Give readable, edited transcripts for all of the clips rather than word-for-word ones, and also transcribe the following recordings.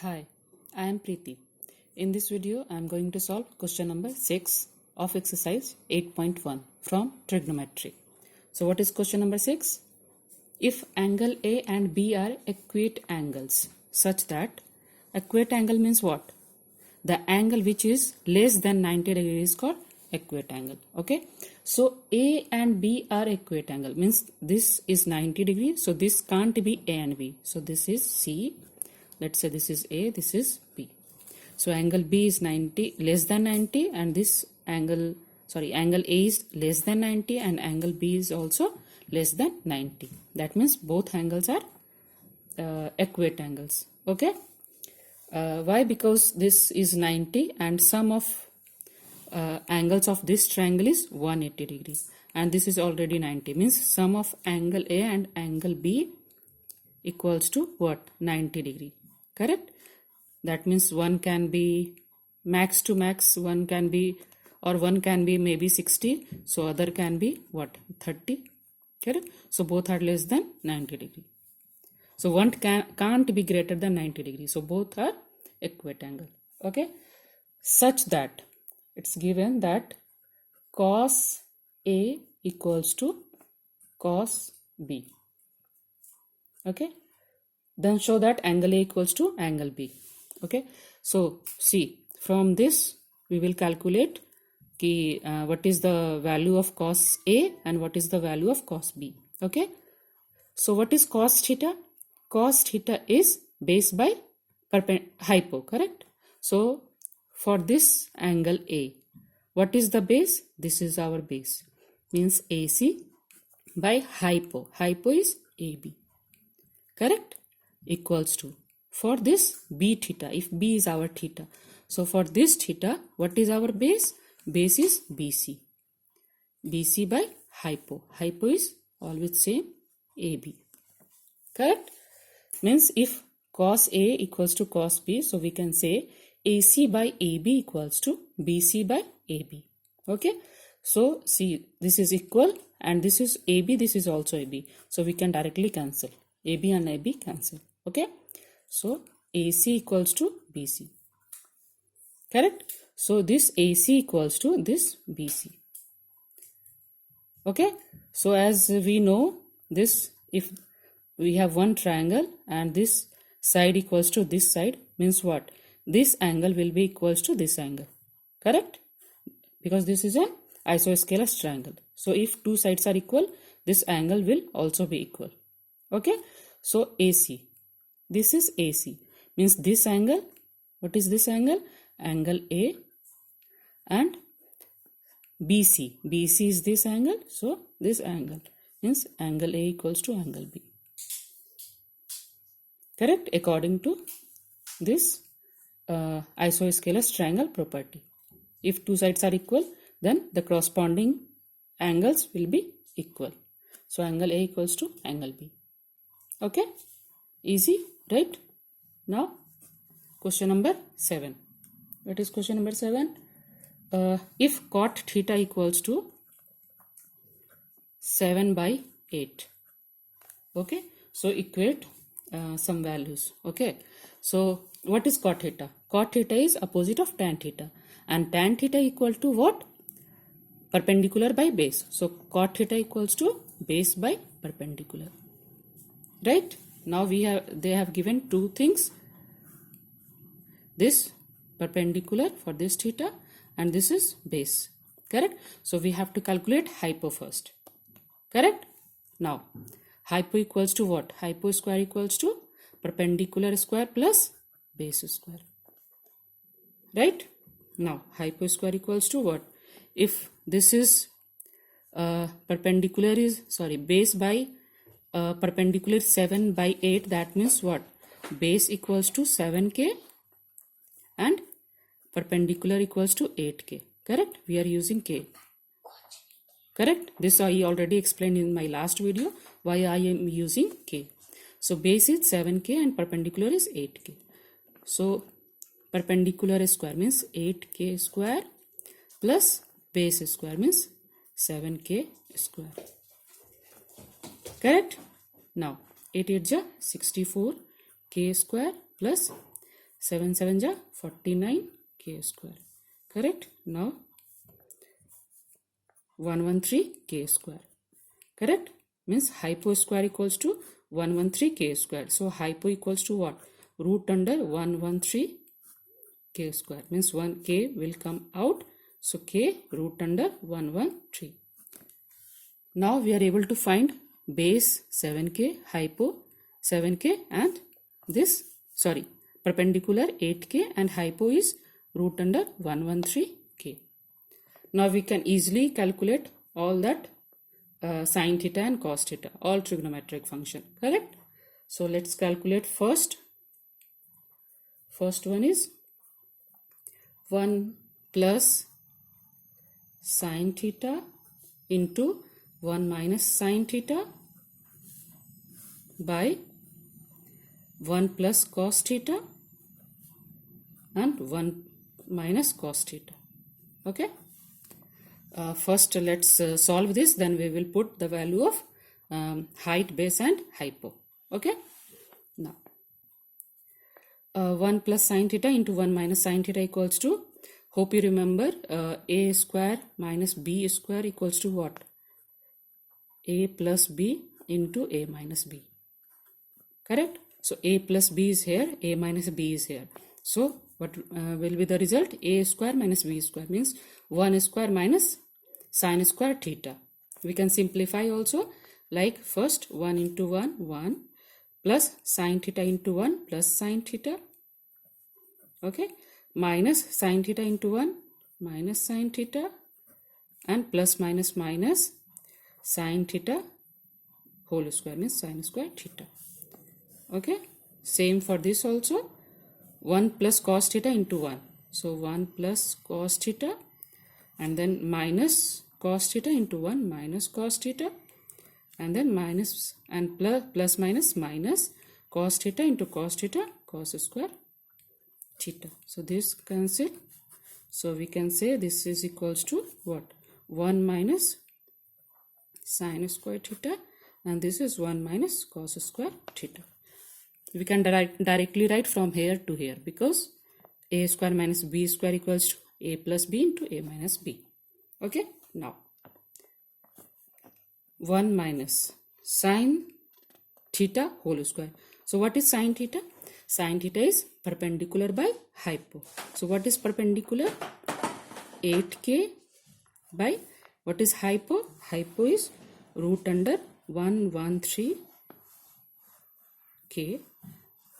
Hi, I am Preeti. In this video, I am going to solve question number 6 of exercise 8.1 from trigonometry. So what is question number 6? If angle A and B are equate angles such that equate angle means what? The angle which is less than 90 degrees is called equate angle. Okay. So A and B are equate angle means this is 90 degrees. So this can't be A and B. So this is C. Let's say this is A, this is B. So angle B is 90 less than 90 and this angle A is less than 90 and angle B is also less than 90. That means both angles are equate angles. Okay. Why? Because this is 90 and sum of angles of this triangle is 180 degrees and this is already 90, means sum of angle A and angle B equals to what? 90 degree. Correct? That means one can be max to max, one can be maybe 60, so other can be what? 30. Correct? So both are less than 90 degree. So one can't be greater than 90 degree. So both are equate angle. Okay? Such that it's given that cos A equals to cos B. Okay? Then show that angle A equals to angle B. Okay? So see, from this we will calculate what is the value of cos A and what is the value of cos B. Okay? So what is cos theta? Cos theta is base by hypo, correct? So for this angle A, what is the base? This is our base. Means AC by hypo. Hypo is AB. Correct? Equals to, for this B theta, if B is our theta. So for this theta, what is our base? Base is BC. BC by hypo. Hypo is always same AB. Correct? Means if cos A equals to cos B, so we can say AC by AB equals to BC by AB. Okay? So see, this is equal and this is AB, this is also AB. So we can directly cancel. AB and AB cancel. Okay? So AC equals to BC. Correct? So this AC equals to this BC. Okay? So as we know, this, if we have one triangle and this side equals to this side, means what? This angle will be equals to this angle. Correct? Because this is an isosceles triangle. So if two sides are equal, this angle will also be equal. Okay? So AC. This is AC. Means this angle. What is this angle? Angle A. And BC. BC is this angle. So this angle means angle A equals to angle B. Correct? According to this isosceles triangle property. If two sides are equal, then the corresponding angles will be equal. So angle A equals to angle B. Okay? Easy, right? Now, question number 7. What is question number 7? If cot theta equals to 7 by 8. Okay? So equate some values. Okay? So what is cot theta? Cot theta is opposite of tan theta. And tan theta equal to what? Perpendicular by base. So cot theta equals to base by perpendicular. Right? Now they have given two things. This perpendicular for this theta and this is base. Correct? So we have to calculate hypo first. Correct? Now hypo equals to what? Hypo square equals to perpendicular square plus base square. Right? Now hypo square equals to what? If this is base by perpendicular 7 by 8, that means what? Base equals to 7k and perpendicular equals to 8k. Correct? We are using k. Correct? This I already explained in my last video why I am using k. So base is 7k and perpendicular is 8k. So perpendicular square means 8k square plus base square means 7k square. Correct? Now 8 8 ja 64 k square plus 7 7 ja 49 k square. Correct? Now 113 k square. Correct? Means hypo square equals to 113 k square. So hypo equals to what? Root under 113 k square. Means 1 k will come out. So k root under 113. Now we are able to find base 7k, hypo 7k, and this, sorry, perpendicular 8k, and hypo is root under 113k. Now we can easily calculate all that sine theta and cos theta, all trigonometric function. Correct? So let's calculate first. First one is 1 plus sine theta into 1 minus sine theta by 1 plus cos theta and 1 minus cos theta. Okay? First let's solve this, then we will put the value of height, base and hypo. Okay? Now 1 plus sine theta into 1 minus sine theta equals to, hope you remember, a square minus b square equals to what? A plus b into a minus b. Correct? So a plus b is here, a minus b is here. So what will be the result? A square minus b square means 1 square minus sine square theta. We can simplify also, like first 1 into 1, 1 plus sine theta into 1 plus sine theta. Okay, minus sine theta into 1 minus sine theta, and plus minus minus sine theta whole square means sine square theta. Okay, same for this also, 1 plus cos theta into 1. So 1 plus cos theta, and then minus cos theta into 1 minus cos theta, and then minus and plus minus minus cos theta into cos theta cos square theta. So this cancel. So we can say this is equals to what? 1 minus sine square theta, and this is 1 minus cos square theta. We can directly write from here to here, because a square minus b square equals to a plus b into a minus b. Okay, now 1 minus sine theta whole square. So what is sine theta? Sine theta is perpendicular by hypo. So what is perpendicular? 8k by what is hypo? Hypo is root under 113k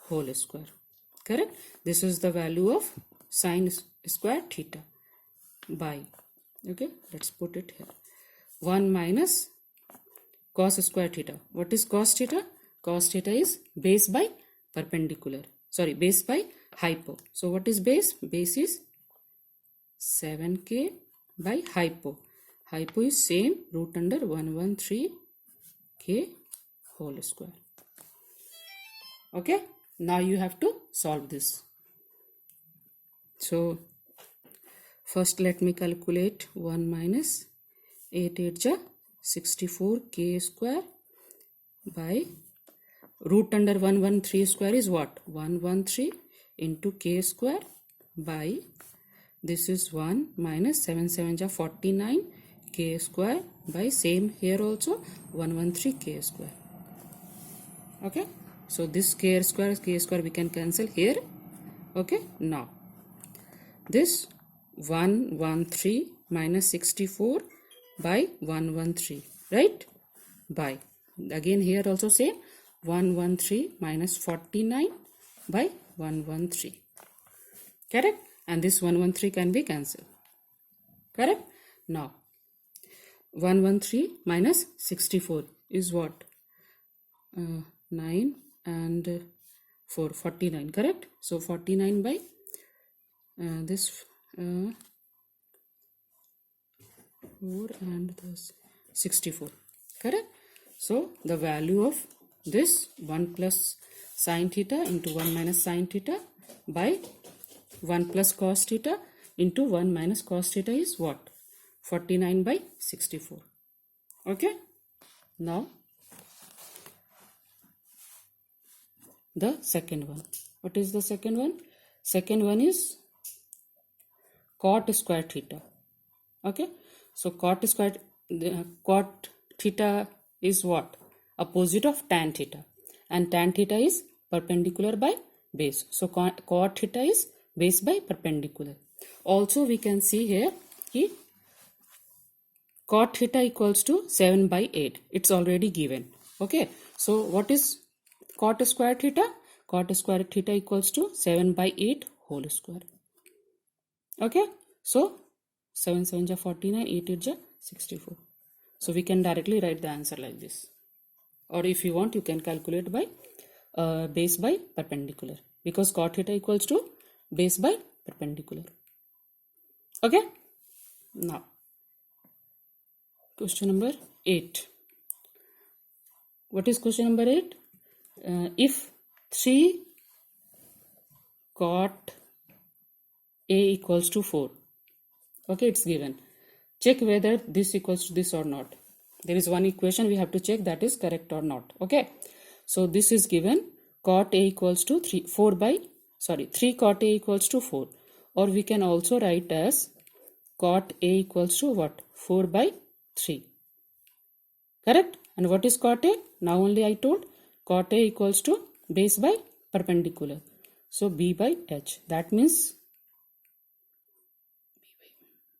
whole square. Correct? This is the value of sine square theta by, okay, let's put it here, 1 minus cos square theta. What is cos theta? Cos theta is base by perpendicular, sorry, base by hypo. So what is base? Base is 7k by hypo. Hypo is same, root under 113k whole square. Okay, now you have to solve this. So first let me calculate 1 minus 8 8 ja 64k square by root under 113 square is what? 113 into k square by, this is 1 minus 7 7 ja 49 k square by, same here also 113 k square. Okay, so this k square we can cancel here. Okay, now this 113 minus 64 by 113, right? By, again here also same, 113 minus 49 by 113. Correct? And this 113 can be cancelled. Correct? Now 113 minus 64 is what? 9 and 4, 49. Correct? So 49 by this 4 and this 64. Correct? So the value of this 1 plus sine theta into 1 minus sine theta by 1 plus cos theta into 1 minus cos theta is what? 49 by 64. Okay? Now the second one. What is the second one? Second one is cot square theta. Okay, so cot theta is what? Opposite of tan theta, and tan theta is perpendicular by base. So cot theta is base by perpendicular. Also we can see here कि cot theta equals to 7 by 8. It's already given. Okay, so what is cot square theta? Cot square theta equals to 7 by 8 whole square. Okay, so 7 7 ja 49, 8 8 ja 64. So we can directly write the answer like this. Or if you want, you can calculate by base by perpendicular, because cot theta equals to base by perpendicular. Okay, now question number 8. What is question number 8? If 3 cot A equals to 4, okay, it's given. Check whether this equals to this or not. There is one equation we have to check that is correct or not. Okay, so this is given, cot A equals to 3 cot A equals to 4, or we can also write as cot A equals to what? 4 by 3. Correct? And what is cot A? Now only I told cot A equals to base by perpendicular. So B by H. That means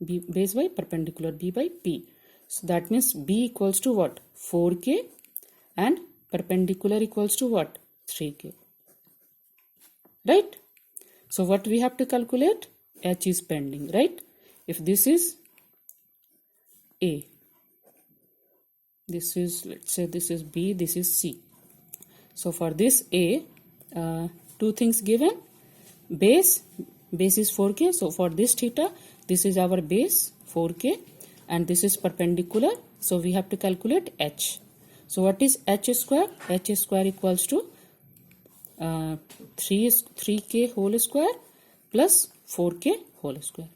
B base by perpendicular, B by P. So that means B equals to what? 4K, and perpendicular equals to what? 3K. Right? So what we have to calculate? H is pending, right? If this is A, this is, let's say this is B, this is C. So for this A, two things given. Base is 4K. So for this theta, this is our base 4K, and this is perpendicular. So we have to calculate H. So what is H square? H square equals to 3K whole square plus 4K whole square.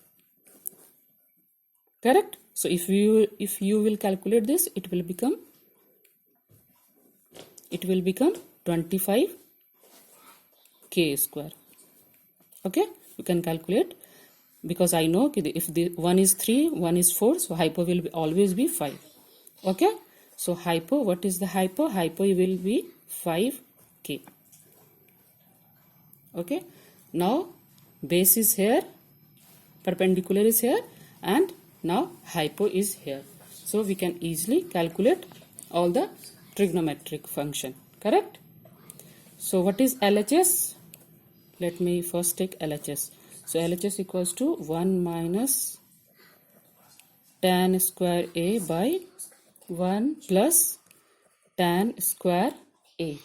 Correct? So if you will calculate this, it will become 25K square. Okay, you can calculate, because I know if the one is 3, one is 4, so hypo will always be 5. Okay, so hypo, what is the hypo? Hypo will be 5K. Okay, now base is here, perpendicular is here, and now hypo is here. So we can easily calculate all the trigonometric function. Correct? So what is LHS? Let me first take LHS. So LHS equals to 1 minus tan square A by 1 plus tan square A.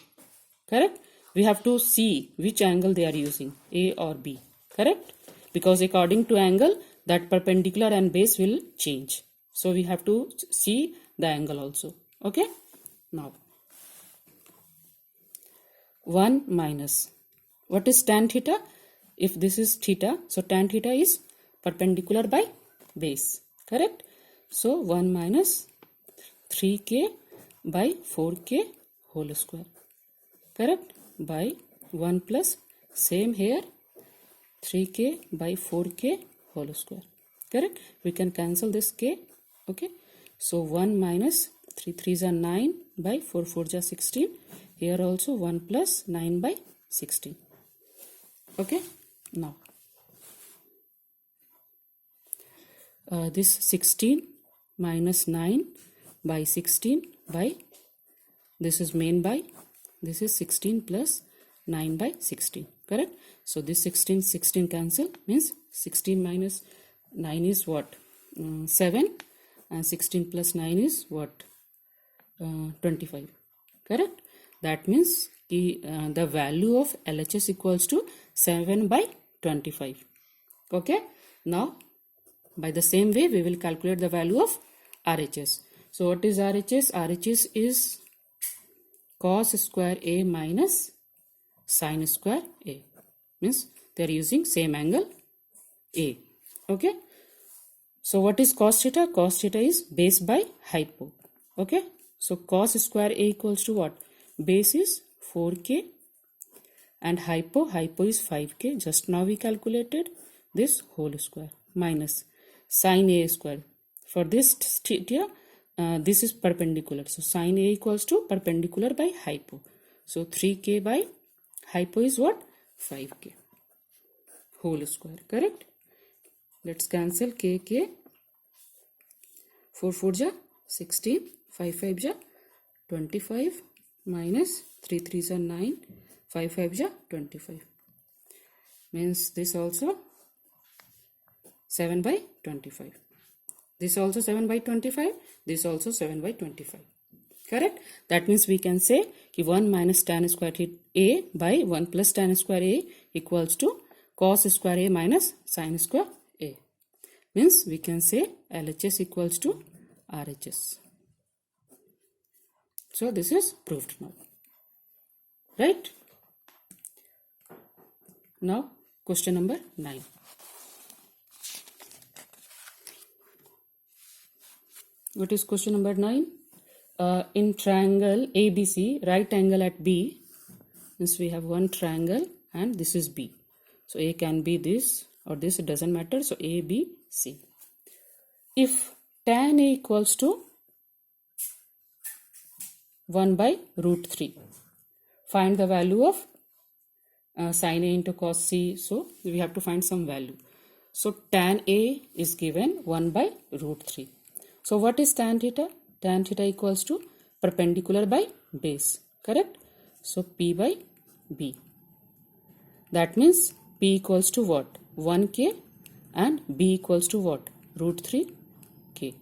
Correct? We have to see which angle they are using, A or B. Correct? Because according to angle, that perpendicular and base will change. So we have to see the angle also. Okay? Now 1 minus, what is tan theta? If this is theta, so tan theta is perpendicular by base. Correct? So 1 minus 3K by 4K whole square. Correct? By 1 plus, same here, 3K by 4K whole square. Correct? We can cancel this K. Okay? So 1 minus 3 3s are 9 by 4 4s are 16. Here also 1 plus 9 by 16. Okay? Now this 16 minus 9 by 16 by, this is main by, this is 16 plus 9 by 16. Correct? So this 16 cancel, means 16 minus 9 is what? 7, and 16 plus 9 is what? 25. Correct? That means the value of LHS equals to 7 by 25. Okay? Now by the same way we will calculate the value of RHS. So what is RHS? RHS is cos square A minus sin square A. Means they are using same angle A. Okay? So what is cos theta? Cos theta is base by hypo. Okay? So cos square A equals to what? Base is 4K, and hypo is 5k. Just now we calculated this whole square minus sine a square. For this theta, this is perpendicular. So sine a equals to perpendicular by hypo. So 3k by hypo is what? 5k whole square. Correct? Let's cancel k. 4 4 ja 16, 5 5 ja 25 minus 3 3 ja 9, 5 5 ja 25. Means this also 7 by 25. This also 7 by 25. This also 7 by 25. Correct? That means we can say 1 minus tan square a by 1 plus tan square a equals to cos square a minus sin square a. Means we can say LHS equals to RHS. So this is proved now. Right? Now question number 9. What is question number 9? In triangle ABC, right angle at B, means we have one triangle and this is B. So A can be this or this, it doesn't matter. So A, B, C. If tan A equals to 1 by root 3, find the value of sin A into cos C. So we have to find some value. So tan A is given 1 by root 3. So what is tan theta? Tan theta equals to perpendicular by base. Correct? So P by B. That means P equals to what? 1k and B equals to what? Root 3k.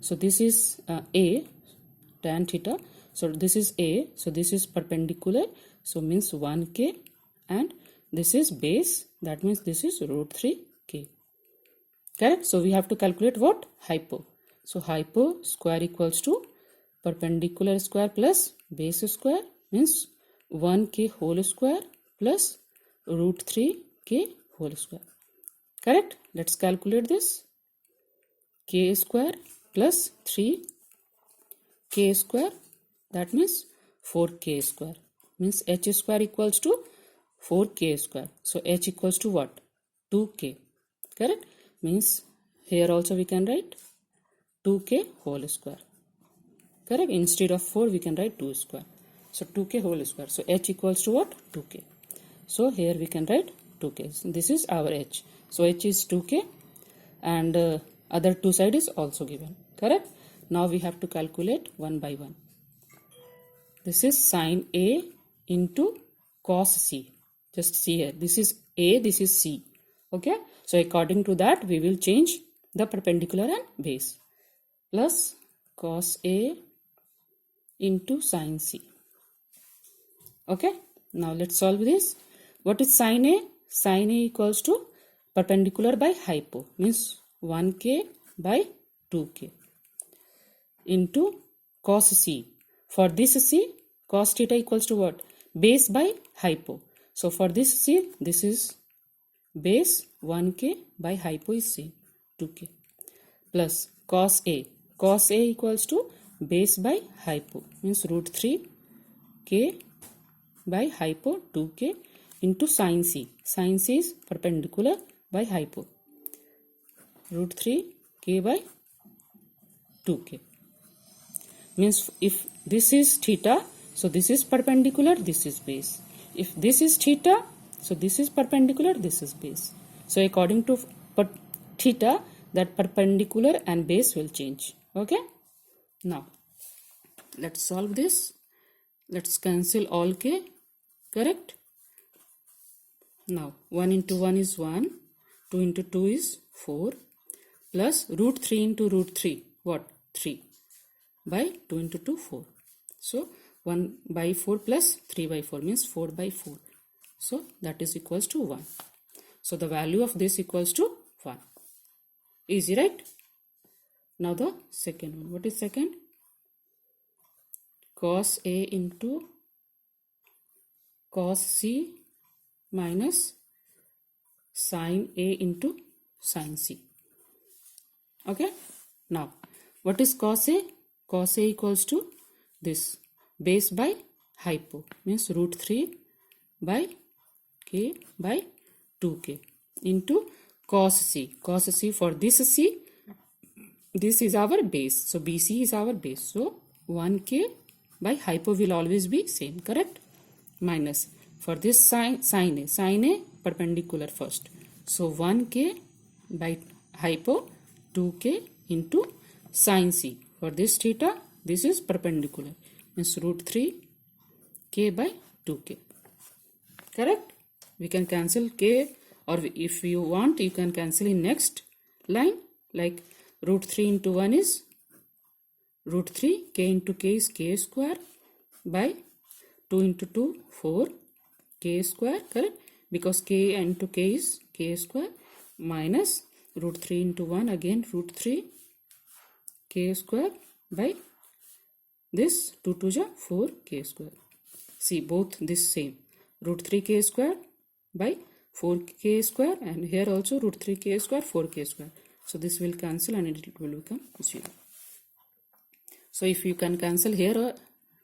So this is A, tan theta. So this is A. So this is perpendicular. So means 1k and this is base. That means this is root 3k. Correct? So we have to calculate what? Hypo. So hypo square equals to perpendicular square plus base square means 1k whole square plus root 3k whole square. Correct? Let's calculate this. K square plus 3k square, that means 4k square. Means h square equals to 4k square. So h equals to what? 2k. Correct? Means here also we can write 2k whole square. Correct? Instead of 4 we can write 2 square. So 2k whole square. So h equals to what? 2k. So here we can write 2k. This is our h. So h is 2k and other two side is also given. Correct? Now we have to calculate one by one. This is sin A into cos C. Just see here. This is A, this is C. Okay? So according to that we will change the perpendicular and base. Plus cos A into sin C. Okay? Now let's solve this. What is sin A? Sin A equals to perpendicular by hypo. Means 1k by 2k. Into cos C. For this C, cos theta equals to what? Base by hypo. So for this C, this is base 1k by hypo is C, 2k. Plus cos A. Cos A equals to base by hypo. Means root 3k by hypo 2k into sin C. Sin C is perpendicular by hypo. Root 3k by 2k. Means if this is theta, so this is perpendicular, this is base. If this is theta, so this is perpendicular, this is base. So according to theta, that perpendicular and base will change. Okay? Now, let's solve this. Let's cancel all k. Correct? Now, 1 into 1 is 1. 2 into 2 is 4. Plus root 3 into root 3. What? 3. By 2 into 2, 4. So 1 by 4 plus 3 by 4 means 4 by 4. So that is equals to 1. So the value of this equals to 1. Easy, right? Now the second one. What is second? Cos A into cos C minus sin A into sin C. Okay? Now, what is cos A? Cos A equals to this base by hypo means root 3 by k by 2k into cos c. Cos c, for this c, this is our base. So BC is our base. So 1k by hypo will always be same, correct? Minus, for this sin A perpendicular first. So 1k by hypo 2k into sin C. For this theta, this is perpendicular. Means root 3 k by 2k. Correct? We can cancel k, or if you want, you can cancel in next line. Like root 3 into 1 is root 3, k into k is k square by 2 into 2, 4, k square, correct? Because k into k is k square, minus root 3 into 1, again root 3, k square by this 2 to the 4 k square. See, both this same, root 3 k square by 4 k square, and here also root 3 k square, 4 k square. So this will cancel and it will become 0. So if you can cancel here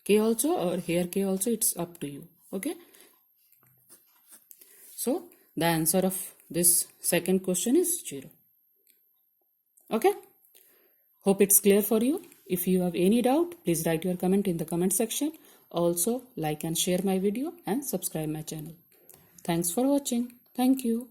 k also or here k also, it's up to you. Okay. So the answer of this second question is 0. Okay. Hope it's clear for you. If you have any doubt, please write your comment in the comment section. Also, like and share my video and subscribe my channel. Thanks for watching. Thank you.